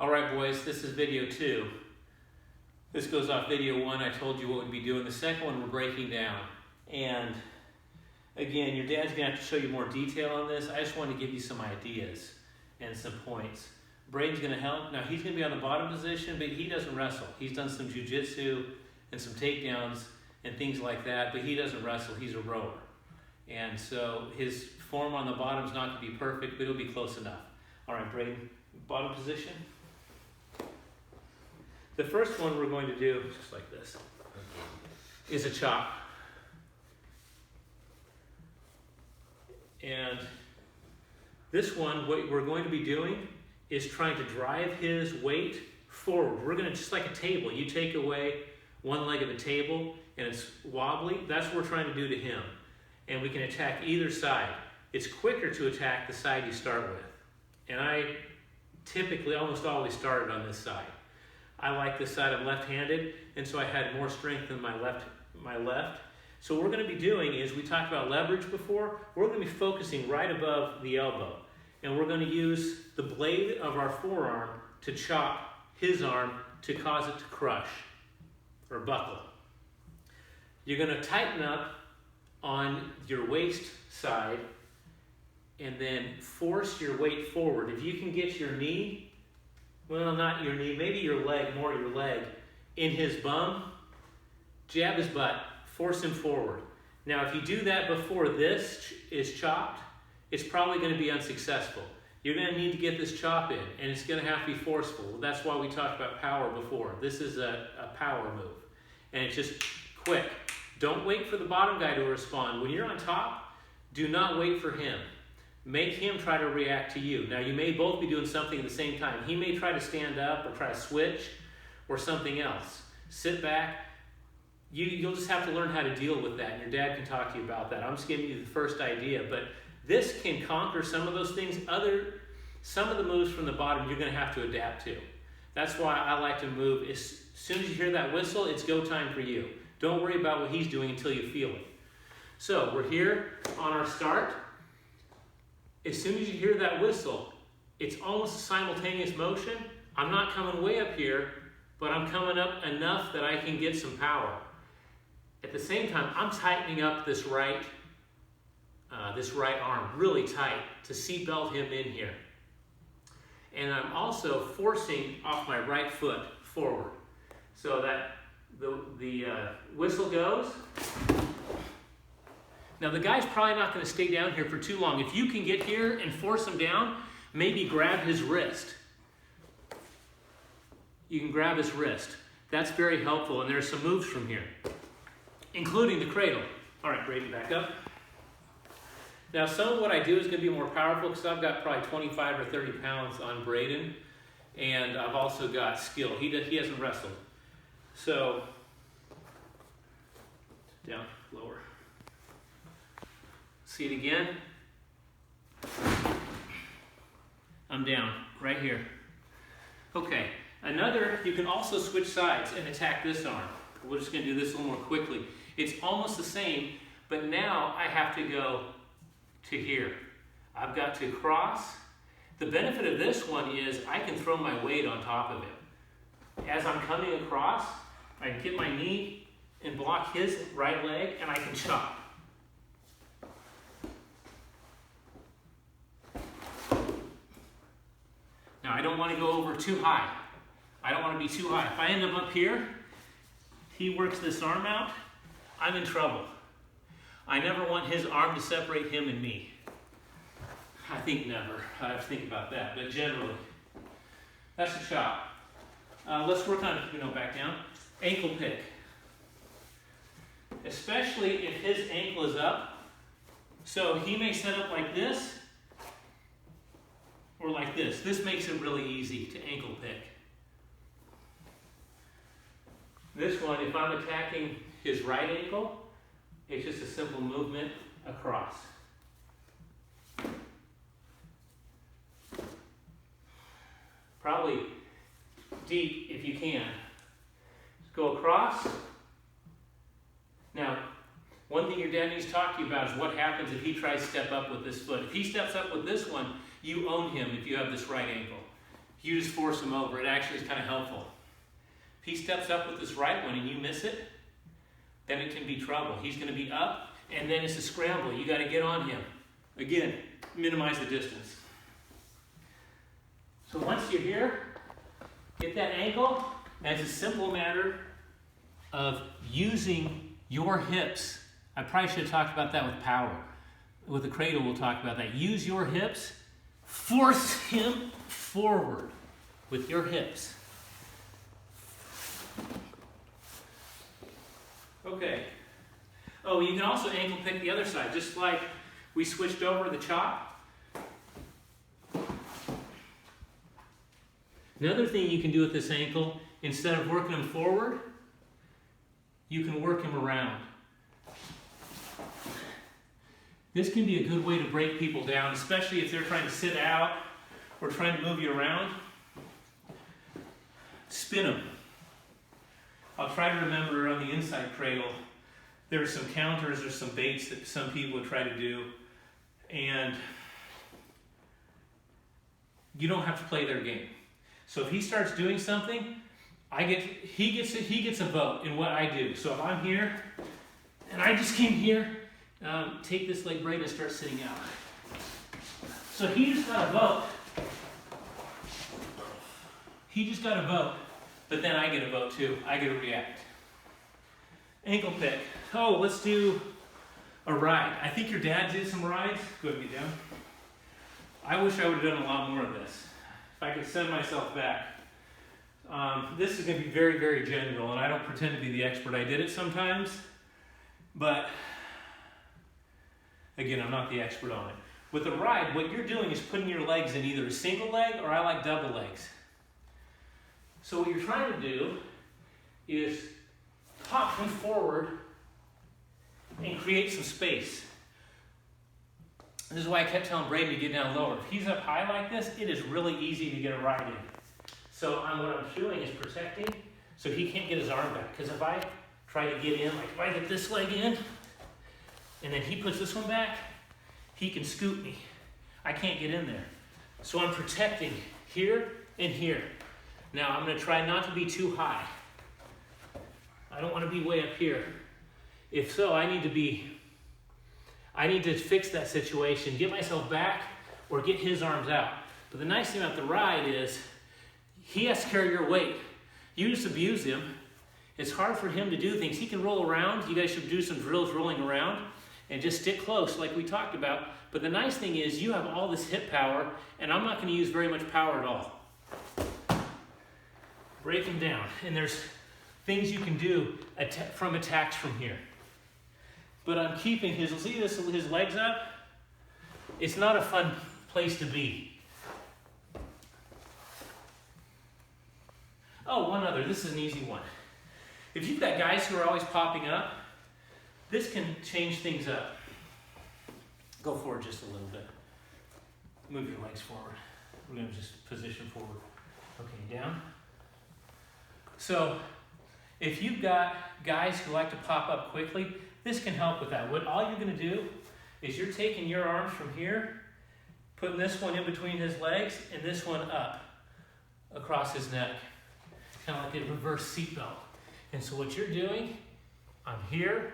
All right, boys, this is video 2. This goes off video 1. I told you what we'd be doing. The second one we're breaking down. And again, your dad's going to have to show you more detail on this. I just wanted to give you some ideas and some points. Braden's going to help. Now, he's going to be on the bottom position, but he doesn't wrestle. He's done some jiu-jitsu and some takedowns and things like that, but he doesn't wrestle. He's a rower. And so his form on the bottom is not going to be perfect, but it'll be close enough. All right, Braden, bottom position. The first one we're going to do, just like this, is a chop. And this one, what we're going to be doing is trying to drive his weight forward. We're going to, just like a table, you take away one leg of the table and it's wobbly, that's what we're trying to do to him. And we can attack either side. It's quicker to attack the side you start with. And I typically almost always started on this side. I like this side, I'm left-handed, and so I had more strength than my left. So what we're going to be doing is, we talked about leverage before, we're going to be focusing right above the elbow. And we're going to use the blade of our forearm to chop his arm to cause it to crush or buckle. You're going to tighten up on your waist side and then force your weight forward. If you can get your knee, well, not your knee, maybe your leg, more your leg, in his bum, jab his butt, force him forward. Now, if you do that before this is chopped, it's probably going to be unsuccessful. You're going to need to get this chop in, and it's going to have to be forceful. That's why we talked about power before. This is a power move, and it's just quick. Don't wait for the bottom guy to respond. When you're on top, do not wait for him. Make him try to react to you. Now, you may both be doing something at the same time. He may try to stand up or try to switch or something else. Sit back. You'll just have to learn how to deal with that, and your dad can talk to you about that. I'm just giving you the first idea, but this can conquer some of those things. Some of the moves from the bottom you're going to have to adapt to. That's why I like to move. As soon as you hear that whistle, it's go time for you. Don't worry about what he's doing until you feel it. So we're here on our start. As soon as you hear that whistle, it's almost a simultaneous motion. I'm not coming way up here, but I'm coming up enough that I can get some power. At the same time, I'm tightening up this right arm really tight to seatbelt him in here. And I'm also forcing off my right foot forward so that the whistle goes. Now, the guy's probably not going to stay down here for too long. If you can get here and force him down, maybe grab his wrist. You can grab his wrist. That's very helpful, and there's some moves from here, including the cradle. All right, Braden, back up. Now, some of what I do is going to be more powerful because I've got probably 25 or 30 pounds on Braden, and I've also got skill. He hasn't wrestled. So, down, lower. See it again? I'm down, right here. Okay, you can also switch sides and attack this arm. We're just going to do this a little more quickly. It's almost the same, but now I have to go to here. I've got to cross. The benefit of this one is I can throw my weight on top of it. As I'm coming across, I can get my knee and block his right leg, and I can chop. Now, I don't want to go over too high. I don't want to be too high. If I end up here, he works this arm out, I'm in trouble. I never want his arm to separate him and me. I think never. I have to think about that, but generally, that's a chop. Let's work on, back down. Ankle pick. Especially if his ankle is up. So he may set up like this, or like this. This makes it really easy to ankle pick. This one, if I'm attacking his right ankle, it's just a simple movement across. Probably deep if you can. Just go across. Now, one thing your dad needs to talk to you about is what happens if he tries to step up with this foot. If he steps up with this one, you own him if you have this right ankle. you just force him over. It actually is kind of helpful. If he steps up with this right one and you miss it, then it can be trouble. He's going to be up, and then it's a scramble. You got to get on him. Again, minimize the distance. So once you're here, get that ankle, and it's a simple matter of using your hips. I probably should have talked about that with power. With the cradle, we'll talk about that. Use your hips. Force him forward with your hips. Okay. Oh, you can also ankle pick the other side, just like we switched over the chop. Another thing you can do with this ankle, instead of working him forward, you can work him around. This can be a good way to break people down, especially if they're trying to sit out or trying to move you around. Spin them. I'll try to remember on the inside cradle, there are some counters or some baits that some people would try to do, and you don't have to play their game. So if he starts doing something, he gets a vote in what I do. So if I'm here, and I just came here, take this leg braid and start sitting out. So he just got a vote. He just got a vote, but then I get a vote too. I get to react. Ankle pick. Oh, let's do a ride. I think your dad did some rides. Go ahead and get down. I wish I would have done a lot more of this. If I could send myself back. This is going to be very, very general, and I don't pretend to be the expert. I did it sometimes, but again, I'm not the expert on it. With a ride, what you're doing is putting your legs in either a single leg or I like double legs. So what you're trying to do is pop him forward and create some space. This is why I kept telling Braden to get down lower. If he's up high like this, it is really easy to get a ride in. So what I'm doing is protecting so he can't get his arm back. Because if I try to get in, like if I get this leg in, and then he puts this one back, he can scoop me. I can't get in there. So I'm protecting here and here. Now I'm going to try not to be too high. I don't want to be way up here. If so, I need to fix that situation, get myself back, or get his arms out. But the nice thing about the ride is he has to carry your weight. You just abuse him. It's hard for him to do things. He can roll around. You guys should do some drills rolling around and just stick close like we talked about. But the nice thing is you have all this hip power, and I'm not going to use very much power at all. Break him down. And there's things you can do from attacks from here. But I'm keeping his legs up. It's not a fun place to be. Oh, one other. This is an easy one. If you've got guys who are always popping up, this can change things up. Go forward just a little bit. Move your legs forward. We're going to just position forward. Okay, down. So, if you've got guys who like to pop up quickly, this can help with that. All you're going to do is you're taking your arms from here, putting this one in between his legs, and this one up across his neck. Kind of like a reverse seatbelt. And so what you're doing, I'm here.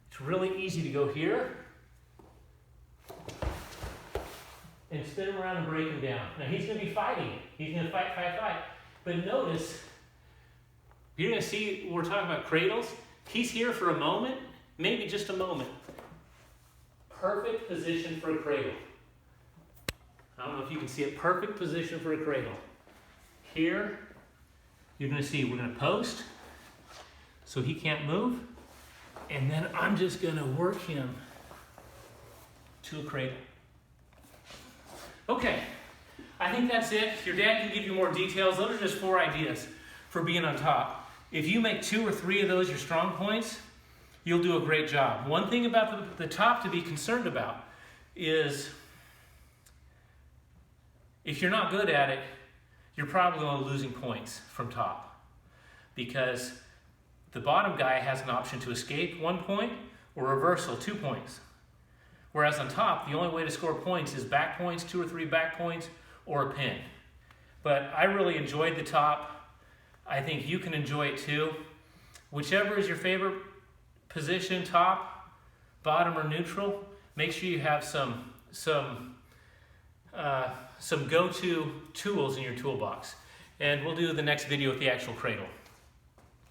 It's really easy to go here. And spin him around and break him down. Now he's going to be fighting it. He's going to fight. But notice, you're going to see, we're talking about cradles. He's here for a moment, maybe just a moment. Perfect position for a cradle. I don't know if you can see it. Perfect position for a cradle. Here, you're going to see we're going to post so he can't move. And then I'm just going to work him to a cradle. Okay, I think that's it. Your dad can give you more details. Those are just 4 ideas for being on top. If you make 2 or 3 of those your strong points, you'll do a great job. One thing about the top to be concerned about is if you're not good at it, you're probably only losing points from top, because the bottom guy has an option to escape 1 point or reversal 2 points. Whereas on top, the only way to score points is back points, 2 or 3 back points, or a pin. But I really enjoyed the top. I think you can enjoy it too. Whichever is your favorite position, top, bottom, or neutral, make sure you have some go-to tools in your toolbox. And we'll do the next video with the actual cradle.